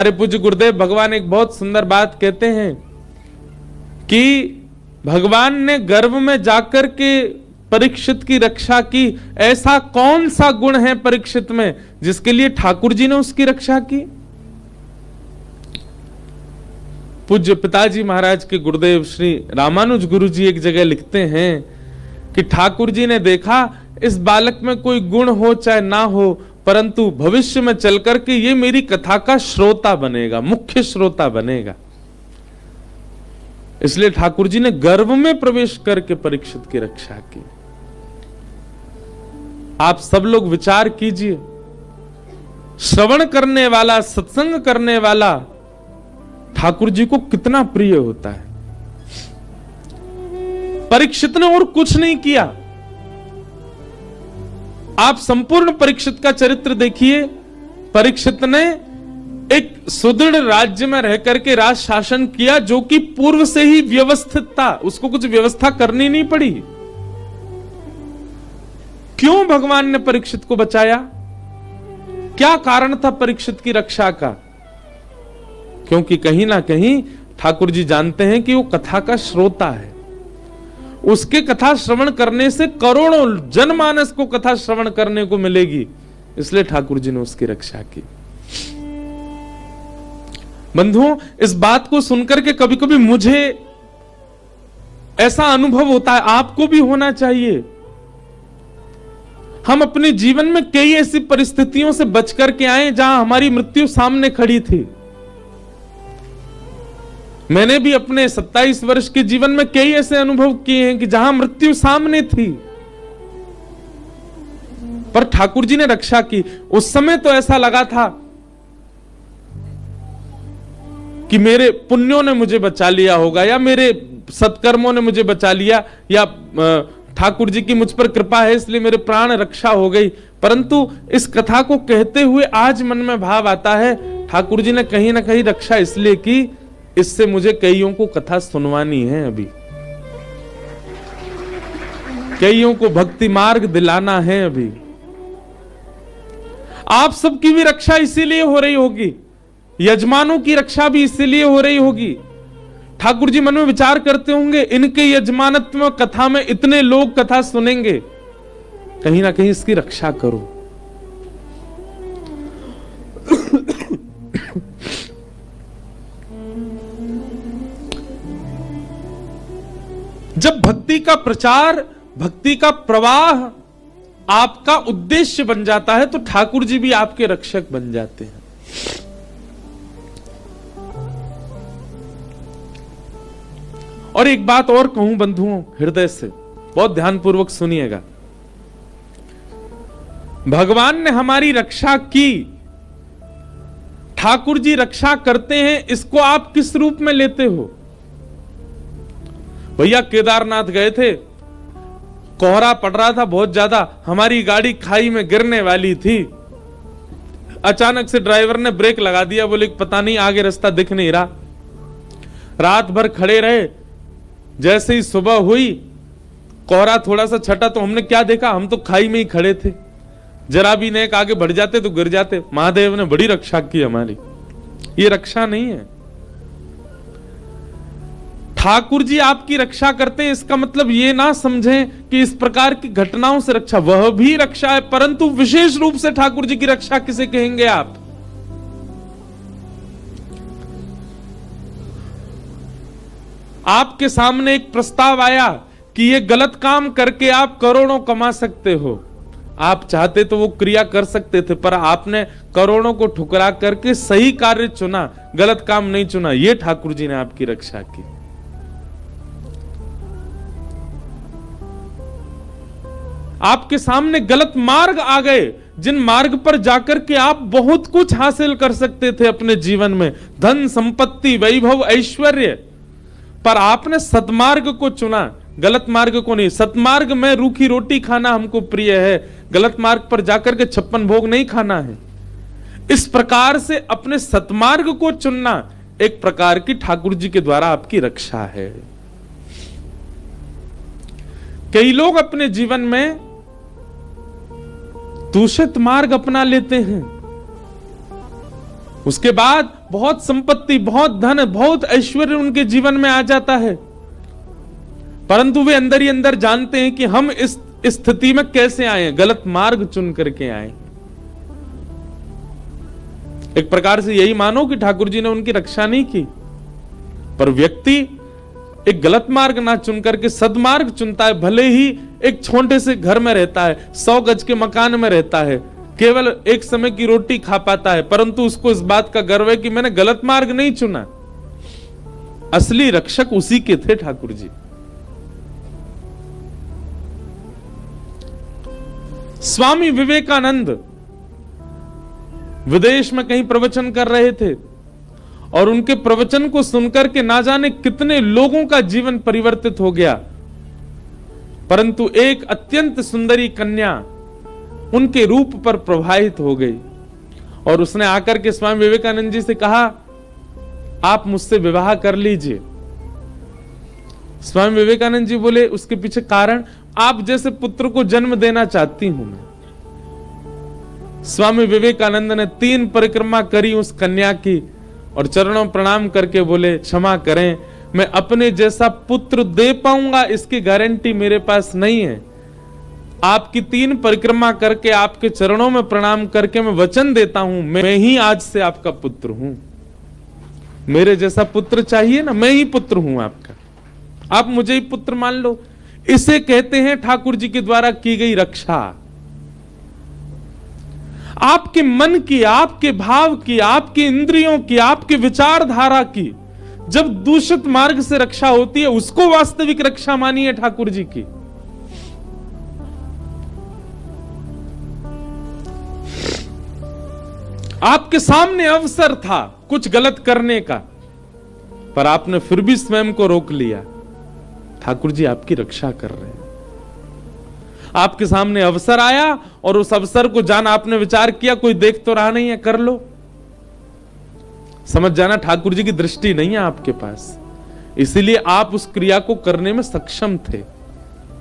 हमारे पूज्य गुरुदेव भगवान एक बहुत सुंदर बात कहते हैं कि भगवान ने गर्भ में जाकर के परीक्षित की रक्षा की। ऐसा कौन सा गुण है परीक्षित में जिसके लिए ठाकुर जी ने उसकी रक्षा की? पूज्य पिताजी महाराज के गुरुदेव श्री रामानुज गुरु जी एक जगह लिखते हैं कि ठाकुर जी ने देखा इस बालक में कोई गुण हो चाहे ना हो, परंतु भविष्य में चलकर के ये मेरी कथा का श्रोता बनेगा, मुख्य श्रोता बनेगा। इसलिए ठाकुर जी ने गर्भ में प्रवेश करके परीक्षित की रक्षा की। आप सब लोग विचार कीजिए, श्रवण करने वाला, सत्संग करने वाला ठाकुर जी को कितना प्रिय होता है। परीक्षित ने और कुछ नहीं किया। आप संपूर्ण परीक्षित का चरित्र देखिए। परीक्षित ने एक सुदृढ़ राज्य में रह करके राज शासन किया जो कि पूर्व से ही व्यवस्थित था, उसको कुछ व्यवस्था करनी नहीं पड़ी। क्यों भगवान ने परीक्षित को बचाया? क्या कारण था परीक्षित की रक्षा का? क्योंकि कहीं ना कहीं ठाकुर जी जानते हैं कि वो कथा का श्रोता है। उसके कथा श्रवण करने से करोड़ों जनमानस को कथा श्रवण करने को मिलेगी, इसलिए ठाकुर जी ने उसकी रक्षा की। बंधुओं, इस बात को सुनकर के कभी कभी मुझे ऐसा अनुभव होता है, आपको भी होना चाहिए। हम अपने जीवन में कई ऐसी परिस्थितियों से बच करके आए जहां हमारी मृत्यु सामने खड़ी थी। मैंने भी अपने 27 वर्ष के जीवन में कई ऐसे अनुभव किए हैं कि जहां मृत्यु सामने थी पर ठाकुर जी ने रक्षा की। उस समय तो ऐसा लगा था कि मेरे पुण्यों ने मुझे बचा लिया होगा, या मेरे सत्कर्मों ने मुझे बचा लिया, या ठाकुर जी की मुझ पर कृपा है इसलिए मेरे प्राण रक्षा हो गई। परंतु इस कथा को कहते हुए आज मन में भाव आता है, ठाकुर जी ने कहीं ना कहीं रक्षा इसलिए की, इससे मुझे कईयों को कथा सुनवानी है, अभी कईयों को भक्ति मार्ग दिलाना है। अभी आप सबकी भी रक्षा इसीलिए हो रही होगी, यजमानों की रक्षा भी इसीलिए हो रही होगी। ठाकुर जी मन में विचार करते होंगे, इनके यजमानत्व में कथा में इतने लोग कथा सुनेंगे, कहीं ना कहीं इसकी रक्षा करो। जब भक्ति का प्रचार, भक्ति का प्रवाह आपका उद्देश्य बन जाता है तो ठाकुर जी भी आपके रक्षक बन जाते हैं। और एक बात और कहूं बंधुओं, हृदय से बहुत ध्यानपूर्वक सुनिएगा। भगवान ने हमारी रक्षा की, ठाकुर जी रक्षा करते हैं, इसको आप किस रूप में लेते हो? भैया केदारनाथ गए थे, कोहरा पड़ रहा था बहुत ज्यादा, हमारी गाड़ी खाई में गिरने वाली थी। अचानक से ड्राइवर ने ब्रेक लगा दिया, बोले पता नहीं आगे रास्ता दिख नहीं रहा। रात भर खड़े रहे। जैसे ही सुबह हुई, कोहरा थोड़ा सा छटा तो हमने क्या देखा, हम तो खाई में ही खड़े थे, जरा भी नेक आगे बढ़ जाते तो गिर जाते। महादेव ने बड़ी रक्षा की हमारी। ये रक्षा नहीं है। ठाकुर जी आपकी रक्षा करते हैं, इसका मतलब ये ना समझें कि इस प्रकार की घटनाओं से रक्षा, वह भी रक्षा है, परंतु विशेष रूप से ठाकुर जी की रक्षा किसे कहेंगे आप? आपके सामने एक प्रस्ताव आया कि ये गलत काम करके आप करोड़ों कमा सकते हो। आप चाहते तो वो क्रिया कर सकते थे, पर आपने करोड़ों को ठुकरा करके सही कार्य चुना, गलत काम नहीं चुना। ये ठाकुर जी ने आपकी रक्षा की। आपके सामने गलत मार्ग आ गए, जिन मार्ग पर जाकर के आप बहुत कुछ हासिल कर सकते थे अपने जीवन में, धन संपत्ति वैभव ऐश्वर्य, पर आपने सतमार्ग को चुना, गलत मार्ग को नहीं। सतमार्ग में रूखी रोटी खाना हमको प्रिय है, गलत मार्ग पर जाकर के 56 भोग नहीं खाना है। इस प्रकार से अपने सतमार्ग को चुनना एक प्रकार की ठाकुर जी के द्वारा आपकी रक्षा है। कई लोग अपने जीवन में दूषित मार्ग अपना लेते हैं, उसके बाद बहुत संपत्ति, बहुत धन, बहुत ऐश्वर्य उनके जीवन में आ जाता है, परंतु वे अंदर ही अंदर जानते हैं कि हम इस स्थिति में कैसे आए, गलत मार्ग चुन करके आए। एक प्रकार से यही मानो कि ठाकुर जी ने उनकी रक्षा नहीं की, पर व्यक्ति एक गलत मार्ग ना चुन करके सदमार्ग चुनता है। भले ही एक छोटे से घर में रहता है, 100 गज के मकान में रहता है, केवल एक समय की रोटी खा पाता है, परंतु उसको इस बात का गर्व है कि मैंने गलत मार्ग नहीं चुना। असली रक्षक उसी के थे ठाकुर जी। स्वामी विवेकानंद विदेश में कहीं प्रवचन कर रहे थे और उनके प्रवचन को सुनकर के ना जाने कितने लोगों का जीवन परिवर्तित हो गया, परंतु एक अत्यंत सुंदरी कन्या उनके रूप पर प्रभावित हो गई और उसने आकर के स्वामी विवेकानंद जी से कहा, आप मुझसे विवाह कर लीजिए। स्वामी विवेकानंद जी बोले, उसके पीछे कारण, आप जैसे पुत्र को जन्म देना चाहती हूं मैं। स्वामी विवेकानंद ने 3 परिक्रमा करी उस कन्या की और चरणों प्रणाम करके बोले, क्षमा करें, मैं अपने जैसा पुत्र दे पाऊंगा इसकी गारंटी मेरे पास नहीं है। आपकी 3 परिक्रमा करके आपके चरणों में प्रणाम करके मैं वचन देता हूं, मैं ही आज से आपका पुत्र हूं। मेरे जैसा पुत्र चाहिए ना, मैं ही पुत्र हूं आपका, आप मुझे ही पुत्र मान लो। इसे कहते हैं ठाकुर जी के द्वारा की गई रक्षा। आपके मन की, आपके भाव की, आपके इंद्रियों की, आपके विचारधारा की जब दूषित मार्ग से रक्षा होती है, उसको वास्तविक रक्षा मानिए ठाकुर जी की। आपके सामने अवसर था कुछ गलत करने का, पर आपने फिर भी स्वयं को रोक लिया। ठाकुर जी आपकी रक्षा कर रहे हैं। आपके सामने अवसर आया और उस अवसर को जान आपने विचार किया, कोई देख तो रहा नहीं है, कर लो। समझ जाना ठाकुर जी की दृष्टि नहीं है आपके पास, इसीलिए आप उस क्रिया को करने में सक्षम थे।